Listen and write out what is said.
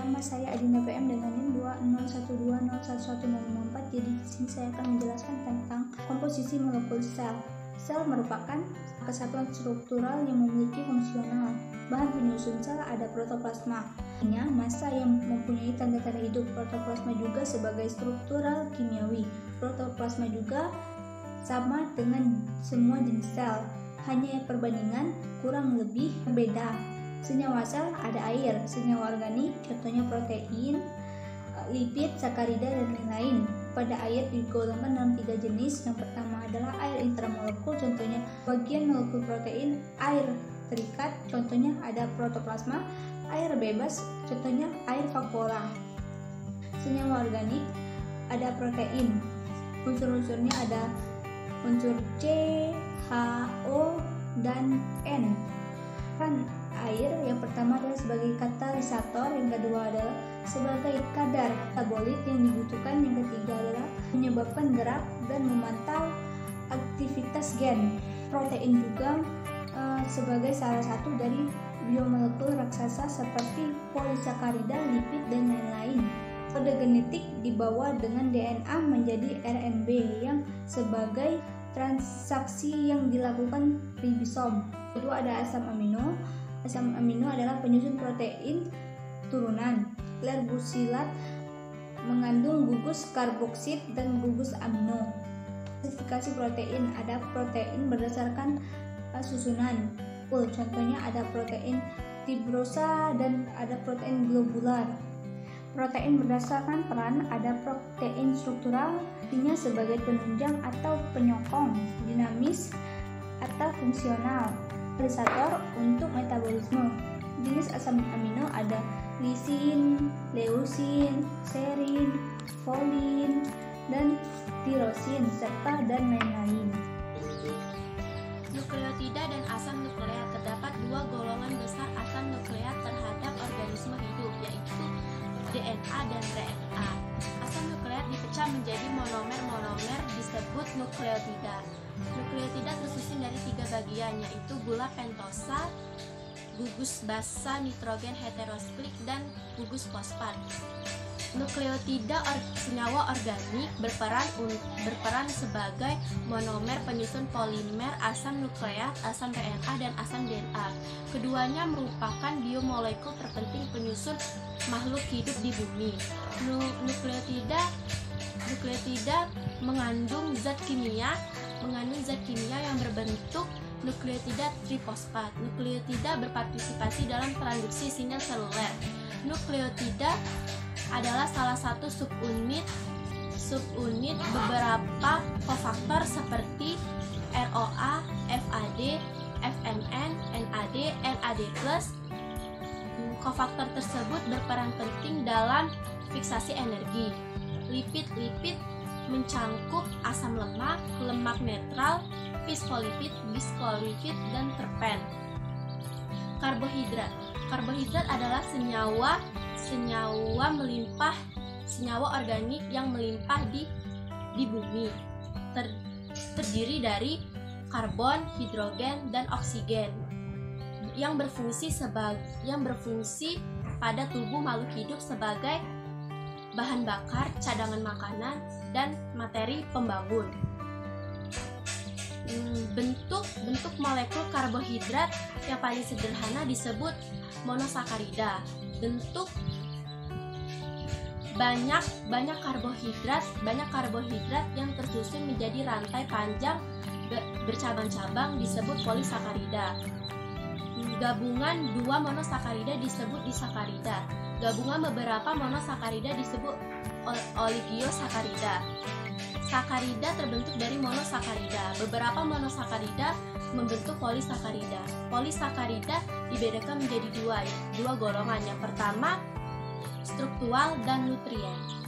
Nama saya Adinda PM dengan NIM 20120111054. Jadi di sini saya akan menjelaskan tentang komposisi molekul sel. Sel merupakan kesatuan struktural yang memiliki fungsional. Bahan penyusun sel ada protoplasma. Massa yang mempunyai tanda-tanda hidup. Protoplasma juga sebagai struktural kimiawi. Protoplasma juga sama dengan semua jenis sel, hanya perbandingan kurang lebih berbeda. Senyawa sel ada air, senyawa organik, contohnya protein, lipid, sakarida, dan lain-lain. Pada air digolongkan dalam 3 jenis. Yang pertama adalah air intramolekul, contohnya bagian molekul protein, air terikat, contohnya ada protoplasma, air bebas, contohnya air vakuola. Senyawa organik ada protein, unsur-unsurnya ada unsur C, H, O, dan N. Kan air yang pertama adalah sebagai katalisator, yang kedua adalah sebagai kadar metabolit yang dibutuhkan, yang ketiga adalah menyebabkan gerak dan memantau aktivitas gen. Protein juga sebagai salah satu dari biomolekul raksasa seperti polisakarida, lipid, dan lain-lain. Kode genetik dibawa dengan DNA menjadi RNB yang sebagai transaksi yang dilakukan ribosom. Kedua ada asam amino. Asam amino adalah penyusun protein turunan. Glikosilat mengandung gugus karboksid dan gugus amino. Klasifikasi protein ada protein berdasarkan susunan. Contohnya ada protein fibrosa dan ada protein globular. Protein berdasarkan peran ada protein struktural, artinya sebagai penunjang atau penyokong, dinamis atau fungsional, katalisator untuk metabolisme. Jenis asam amino ada lisin, leusin, serin, folin, dan tirosin, serta dan lain-lain. Nukleotida dan asam nukleat. Terdapat 2 golongan besar asam nukleat terhadap organisme hidup, yaitu DNA dan RNA. Asam nukleat dipecah menjadi monomer-monomer disebut nukleotida. Nukleotida tersusun dari 3 bagian, yaitu gula pentosa, gugus basa nitrogen heterosklik, dan gugus fosfat. Nukleotida senyawa organik berperan sebagai monomer penyusun polimer asam nukleat, asam RNA, dan asam DNA. Keduanya merupakan biomolekul terpenting penyusun makhluk hidup di bumi. Nukleotida mengandung zat kimia yang berbentuk nukleotida trifosfat. Nukleotida berpartisipasi dalam transduksi sinyal seluler. Nukleotida adalah salah satu subunit beberapa kofaktor seperti ROA, FAD, FMN, NAD, NAD+. Kofaktor tersebut berperan penting dalam fiksasi energi. Lipid mencangkup asam lemak, lemak netral, fosfolipid, glycolipid, dan terpen. Karbohidrat adalah senyawa organik yang melimpah di bumi. Terdiri dari karbon, hidrogen, dan oksigen yang berfungsi pada tubuh makhluk hidup sebagai bahan bakar, cadangan makanan, dan materi pembangun. Bentuk molekul karbohidrat yang paling sederhana disebut monosakarida. Bentuk banyak karbohidrat yang tersusun menjadi rantai panjang bercabang-cabang disebut polisakarida. Gabungan 2 monosakarida disebut disakarida. Gabungan beberapa monosakarida disebut oligiosakarida. Sakarida terbentuk dari monosakarida. Beberapa monosakarida membentuk polisakarida. Polisakarida dibedakan menjadi dua golongan. Yang pertama, struktural dan nutrien.